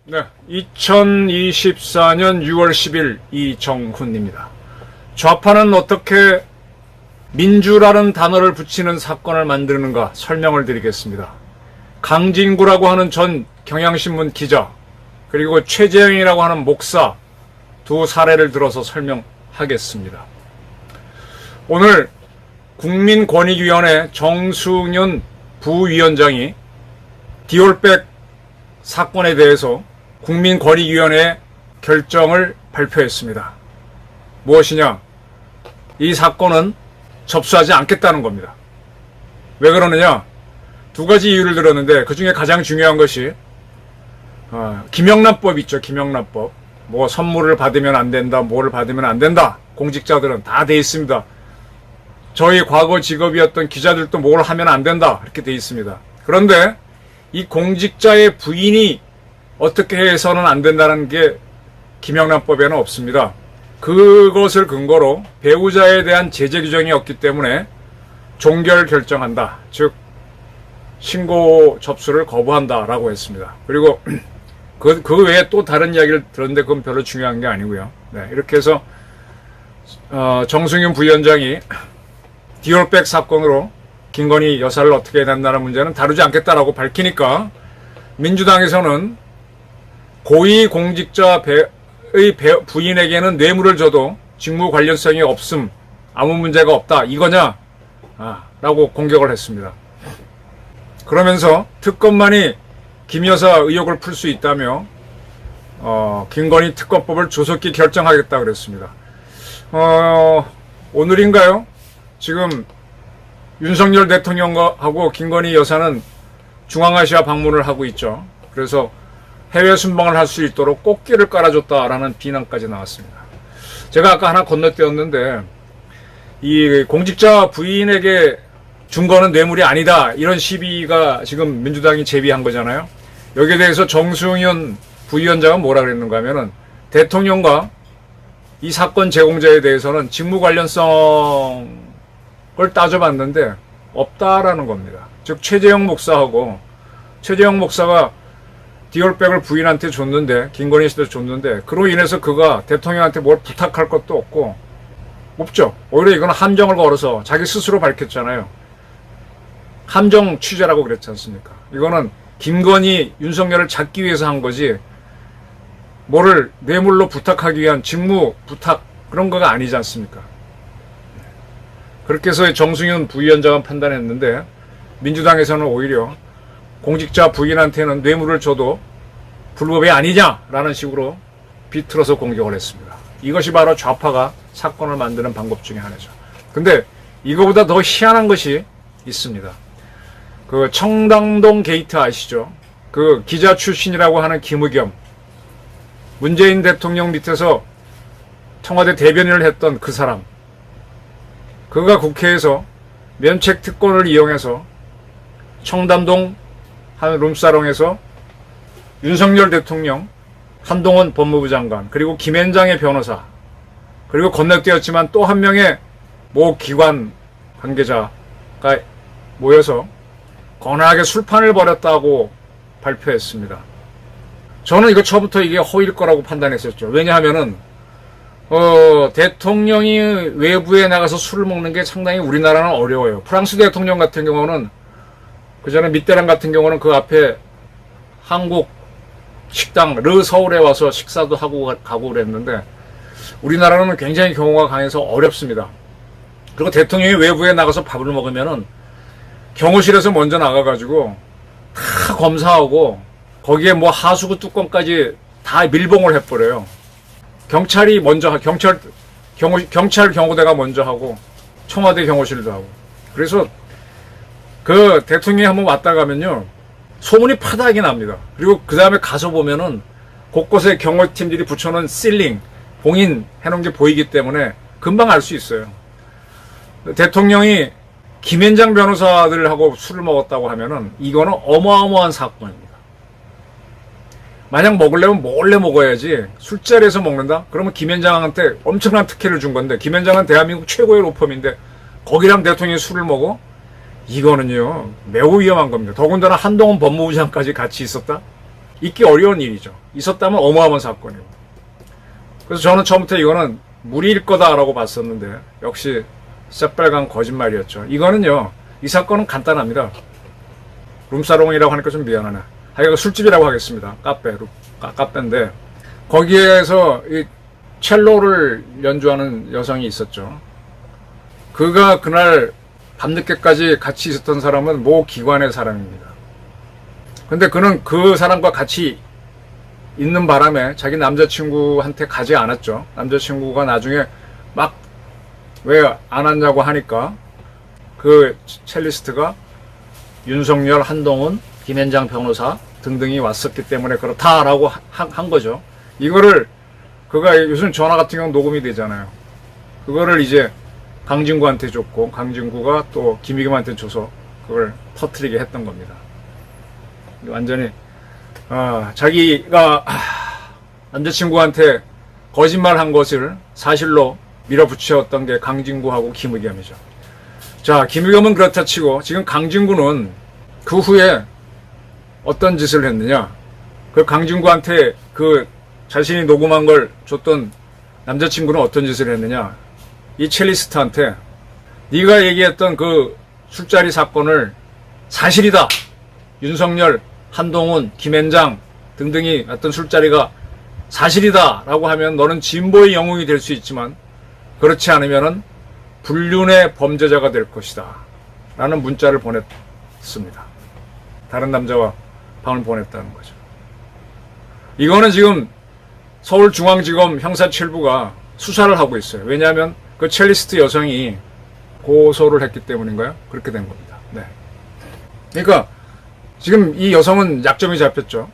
네, 2024년 6월 10일 이정훈입니다. 좌파는 어떻게 민주라는 단어를 붙이는 사건을 만드는가 설명을 드리겠습니다. 강진구라고 하는 전 경향신문 기자, 그리고 최재형이라고 하는 목사 두 사례를 들어서 설명하겠습니다. 오늘 국민권익위원회 정승윤 부위원장이 디올백 사건에 대해서 국민권익위원회 결정을 발표했습니다. 무엇이냐? 이 사건은 접수하지 않겠다는 겁니다. 왜 그러느냐? 두 가지 이유를 들었는데 그 중에 가장 중요한 것이 김영란법 있죠. 김영란법. 뭐 선물을 받으면 안 된다, 뭐를 받으면 안 된다. 공직자들은 다 돼 있습니다. 저희 과거 직업이었던 기자들도 뭘 하면 안 된다. 이렇게 돼 있습니다. 그런데 이 공직자의 부인이 어떻게 해서는 안 된다는 게 김영란법에는 없습니다. 그것을 근거로 배우자에 대한 제재 규정이 없기 때문에 종결 결정한다. 즉 신고 접수를 거부한다라고 했습니다. 그리고 그 외에 또 다른 이야기를 들었는데 그건 별로 중요한 게 아니고요. 네, 이렇게 해서 정승윤 부위원장이 디올백 사건으로 김건희 여사를 어떻게 해야 된다는 문제는 다루지 않겠다라고 밝히니까 민주당에서는 고위공직자의 부인에게는 뇌물을 줘도 직무 관련성이 없음, 아무 문제가 없다, 이거냐? 라고 공격을 했습니다. 그러면서 특검만이 김 여사 의혹을 풀 수 있다며 김건희 특검법을 조속히 결정하겠다 그랬습니다. 오늘인가요? 지금 윤석열 대통령하고 김건희 여사는 중앙아시아 방문을 하고 있죠. 그래서 해외 순방을 할 수 있도록 꽃길을 깔아줬다라는 비난까지 나왔습니다. 제가 아까 하나 건너뛰었는데 이 공직자 부인에게 준 거는 뇌물이 아니다, 이런 시비가 지금 민주당이 제기한 거잖아요. 여기에 대해서 정승윤 부위원장은 뭐라 그랬는가 하면은 대통령과 이 사건 제공자에 대해서는 직무 관련성을 따져봤는데 없다라는 겁니다. 즉 최재형 목사하고, 최재형 목사가 디올백을 부인한테 줬는데, 김건희 씨한테 줬는데 그로 인해서 그가 대통령한테 뭘 부탁할 것도 없죠. 오히려 이건 함정을 걸어서 자기 스스로 밝혔잖아요. 함정 취재라고 그랬지 않습니까? 이거는 김건희, 윤석열을 잡기 위해서 한 거지 뭐를 뇌물로 부탁하기 위한 직무 부탁 그런 거가 아니지 않습니까? 그렇게 해서 정승윤 부위원장은 판단했는데 민주당에서는 오히려 공직자 부인한테는 뇌물을 줘도 불법이 아니냐라는 식으로 비틀어서 공격을 했습니다. 이것이 바로 좌파가 사건을 만드는 방법 중에 하나죠. 근데 이거보다 더 희한한 것이 있습니다. 그 청담동 게이트 아시죠? 그 기자 출신이라고 하는 김의겸, 문재인 대통령 밑에서 청와대 대변인을 했던 그 사람, 그가 국회에서 면책 특권을 이용해서 청담동 한 룸사롱에서 윤석열 대통령, 한동훈 법무부 장관, 그리고 김앤장의 변호사, 그리고 건너뛰었지만 또 한 명의 모 기관 관계자가 모여서 거나하게 술판을 벌였다고 발표했습니다. 저는 이거 처음부터 이게 허위일 거라고 판단했었죠. 왜냐하면은 대통령이 외부에 나가서 술을 먹는 게 상당히 우리나라는 어려워요. 프랑스 대통령 같은 경우는, 그 전에 mitterrand 같은 경우는 그 앞에 한국 식당 르 서울에 와서 식사도 하고 가고 그랬는데 우리나라는 굉장히 경우가 강해서 어렵습니다. 그리고 대통령이 외부에 나가서 밥을 먹으면은 경호실에서 먼저 나가가지고 다 검사하고 거기에 뭐 하수구 뚜껑까지 다 밀봉을 해버려요. 경찰이 먼저, 경찰 경호대가 먼저 하고 청와대 경호실도 하고. 그래서 그 대통령이 한번 왔다 가면요 소문이 파다하게 납니다. 그리고 그 다음에 가서 보면은 곳곳에 경호팀들이 붙여놓은 실링, 봉인 해놓은 게 보이기 때문에 금방 알 수 있어요. 대통령이 김앤장 변호사들하고 술을 먹었다고 하면은 이거는 어마어마한 사건입니다. 만약 먹으려면 몰래 먹어야지. 술자리에서 먹는다? 그러면 김현장한테 엄청난 특혜를 준 건데, 김현장은 대한민국 최고의 로펌인데 거기랑 대통령이 술을 먹어? 이거는요 매우 위험한 겁니다. 더군다나 한동훈 법무부장까지 같이 있었다? 있기 어려운 일이죠. 있었다면 어마어마한 사건이고. 그래서 저는 처음부터 이거는 무리일 거다라고 봤었는데 역시 새빨간 거짓말이었죠. 이거는요, 이 사건은 간단합니다. 룸사롱이라고 하니까 좀 미안하네. 하여간 술집이라고 하겠습니다. 카페인데 거기에서 이 첼로를 연주하는 여성이 있었죠. 그가 그날 밤늦게까지 같이 있었던 사람은 모 기관의 사람입니다. 근데 그는 그 사람과 같이 있는 바람에 자기 남자친구한테 가지 않았죠. 남자친구가 나중에 막 왜 안 왔냐고 하니까 그 첼리스트가 윤석열, 한동훈, 김현장 변호사 등등이 왔었기 때문에 그렇다라고 한 거죠. 이거를 그가 요즘 전화 같은 경우 녹음이 되잖아요. 그거를 이제 강진구한테 줬고 강진구가 또 김의겸한테 줘서 그걸 터뜨리게 했던 겁니다. 완전히 자기가 남자친구한테 거짓말한 것을 사실로 밀어붙였던 게 강진구하고 김의겸이죠. 자, 김의겸은 그렇다 치고 지금 강진구는 그 후에 어떤 짓을 했느냐? 그 강진구한테 그 자신이 녹음한 걸 줬던 남자친구는 어떤 짓을 했느냐? 이 첼리스트한테 네가 얘기했던 그 술자리 사건을 사실이다. 윤석열, 한동훈, 김현장 등등이 어떤 술자리가 사실이다 라고 하면 너는 진보의 영웅이 될 수 있지만 그렇지 않으면 불륜의 범죄자가 될 것이다 라는 문자를 보냈습니다. 다른 남자와 방을 보냈다는 거죠. 이거는 지금 서울중앙지검 형사 7부가 수사를 하고 있어요. 왜냐하면 그 첼리스트 여성이 고소를 했기 때문인가요? 그렇게 된 겁니다. 네. 그러니까 지금 이 여성은 약점이 잡혔죠.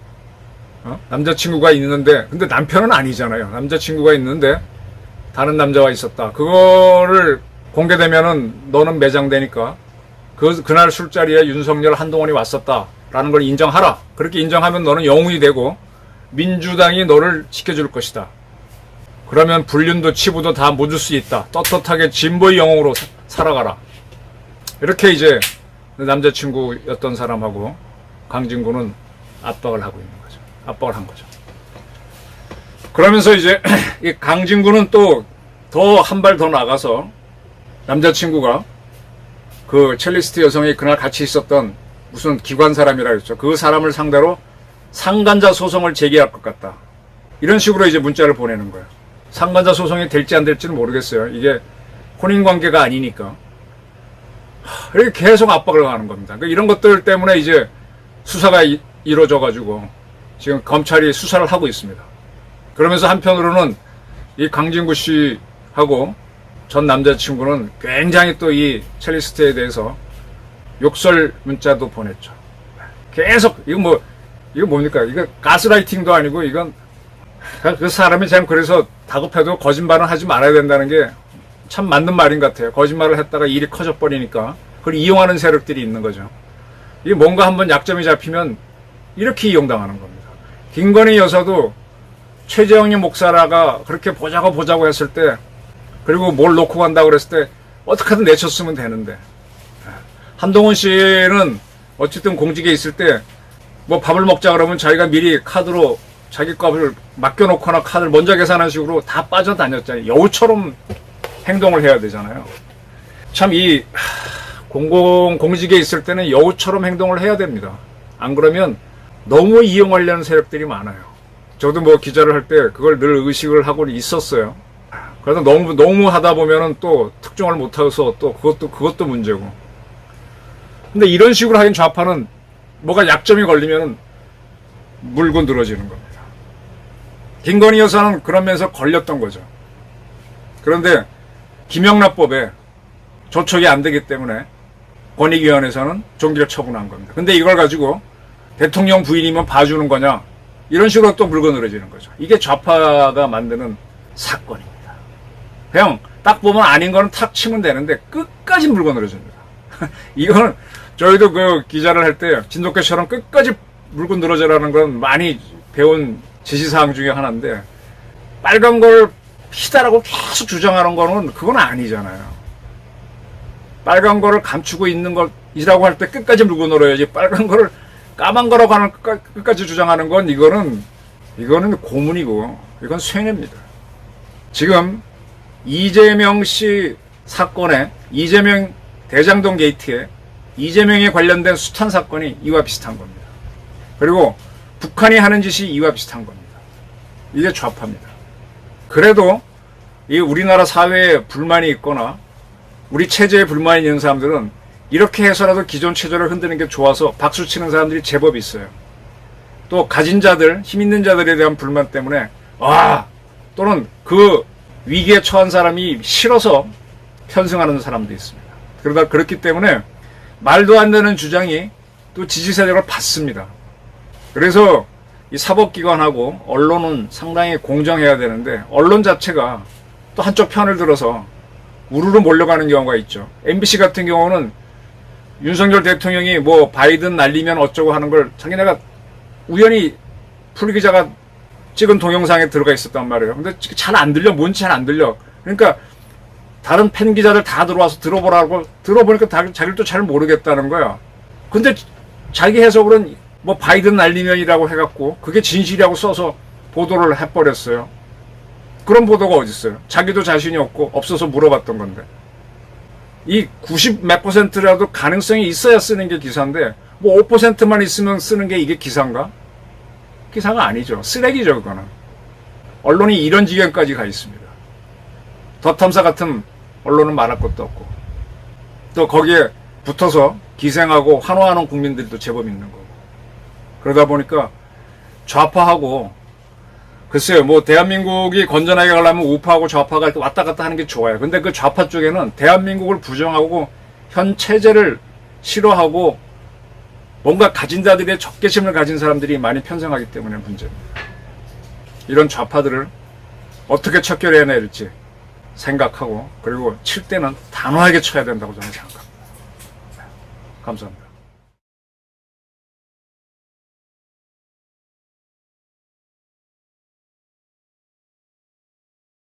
남자친구가 있는데, 근데 남편은 아니잖아요. 남자친구가 있는데 다른 남자와 있었다. 그거를 공개되면은 너는 매장되니까 그날 술자리에 윤석열, 한동훈이 왔었다라는 걸 인정하라. 그렇게 인정하면 너는 영웅이 되고 민주당이 너를 지켜줄 것이다. 그러면 불륜도 치부도 다 묻을 수 있다. 떳떳하게 진보의 영웅으로 살아가라. 이렇게 이제 남자친구였던 사람하고 강진구는 압박을 하고 있는 거죠. 압박을 한 거죠. 그러면서 이제 이 강진구는 또 더 한 발 더 나가서 남자친구가 그 첼리스트 여성이 그날 같이 있었던 무슨 기관 사람이라 그랬죠. 그 사람을 상대로 상간자 소송을 제기할 것 같다. 이런 식으로 이제 문자를 보내는 거예요. 상간자 소송이 될지 안 될지는 모르겠어요. 이게 혼인관계가 아니니까. 이렇게 계속 압박을 가하는 겁니다. 이런 것들 때문에 이제 수사가 이루어져가지고 지금 검찰이 수사를 하고 있습니다. 그러면서 한편으로는 이 강진구 씨하고 전 남자친구는 굉장히 또 이 첼리스트에 대해서 욕설 문자도 보냈죠. 계속 이거 뭡니까? 이거 가스라이팅도 아니고 이건 그 사람이 참 그래서 다급해도 거짓말은 하지 말아야 된다는 게 참 맞는 말인 것 같아요. 거짓말을 했다가 일이 커져버리니까 그걸 이용하는 세력들이 있는 거죠. 이게 뭔가 한번 약점이 잡히면 이렇게 이용당하는 겁니다. 김건희 여사도 최재형님 목사라가 그렇게 보자고 했을 때, 그리고 뭘 놓고 간다고 그랬을 때 어떻게든 내쳤으면 되는데, 한동훈 씨는 어쨌든 공직에 있을 때 뭐 밥을 먹자 그러면 자기가 미리 카드로 자기 값을 맡겨놓거나 카드를 먼저 계산하는 식으로 다 빠져다녔잖아요. 여우처럼 행동을 해야 되잖아요. 참 이 공직에 있을 때는 여우처럼 행동을 해야 됩니다. 안 그러면 너무 이용하려는 세력들이 많아요. 저도 뭐 기자를 할 때 그걸 늘 의식을 하고 있었어요. 그래서 너무 하다 보면은 또 특종을 못해서 또 그것도 문제고. 근데 이런 식으로 하긴 좌파는 뭐가 약점이 걸리면은 물고 늘어지는 겁니다. 김건희 여사는 그러면서 걸렸던 거죠. 그런데 김영란법에 조촉이 안 되기 때문에 권익위원회에서는 종결 처분한 겁니다. 근데 이걸 가지고 대통령 부인이면 봐주는 거냐, 이런 식으로 또 물고 늘어지는 거죠. 이게 좌파가 만드는 사건입니다. 그냥 딱 보면 아닌 거는 탁 치면 되는데 끝까지 물고 늘어집니다. 이거는 저희도 그 기자를 할 때 진돗개처럼 끝까지 물고 늘어져라는 건 많이 배운 지시사항 중에 하나인데, 빨간 걸 피다라고 계속 주장하는 거는 그건 아니잖아요. 빨간 거를 감추고 있는 것이라고 할 때 끝까지 물고 늘어야지, 빨간 거를 까만 거라고 하는 끝까지 주장하는 건 이거는 고문이고, 이건 쇠뇌입니다. 지금 이재명 씨 사건에, 이재명 대장동 게이트에 이재명에 관련된 숱한 사건이 이와 비슷한 겁니다. 그리고 북한이 하는 짓이 이와 비슷한 겁니다. 이게 좌파입니다. 그래도 이 우리나라 사회에 불만이 있거나 우리 체제에 불만이 있는 사람들은 이렇게 해서라도 기존 체제를 흔드는 게 좋아서 박수 치는 사람들이 제법 있어요. 또 가진 자들, 힘 있는 자들에 대한 불만 때문에 또는 그 위기에 처한 사람이 싫어서 편승하는 사람도 있습니다. 그렇기 때문에 말도 안 되는 주장이 또 지지 세력을 받습니다. 그래서 이 사법기관하고 언론은 상당히 공정해야 되는데, 언론 자체가 또 한쪽 편을 들어서 우르르 몰려가는 경우가 있죠. MBC 같은 경우는 윤석열 대통령이 뭐 바이든 날리면 어쩌고 하는 걸 자기네가 우연히 풀 기자가 찍은 동영상에 들어가 있었단 말이에요. 근데 잘 안 들려. 뭔지 잘 안 들려. 그러니까 다른 팬 기자들 다 들어와서 들어보라고, 들어보니까 자기도 잘 모르겠다는 거야. 근데 자기 해석으로는 뭐 바이든 날리면이라고 해갖고 그게 진실이라고 써서 보도를 해버렸어요. 그런 보도가 어디 있어요? 자기도 자신이 없어서 물어봤던 건데. 이 90 몇 %라도 가능성이 있어야 쓰는 게 기사인데, 뭐 5%만 있으면 쓰는 게 이게 기사인가? 기사가 아니죠. 쓰레기죠, 그거는. 언론이 이런 지경까지 가 있습니다. 덧탐사 같은 언론은 말할 것도 없고, 또 거기에 붙어서 기생하고 환호하는 국민들도 제법 있는 거고. 그러다 보니까 좌파하고, 글쎄요, 뭐 대한민국이 건전하게 가려면 우파하고 좌파가 왔다 갔다 하는 게 좋아요. 근데 그 좌파 쪽에는 대한민국을 부정하고 현 체제를 싫어하고 뭔가 가진 자들의 적개심을 가진 사람들이 많이 편성하기 때문에 문제입니다. 이런 좌파들을 어떻게 척결해야 될지 생각하고, 그리고 칠 때는 단호하게 쳐야 된다고 저는 생각합니다. 감사합니다.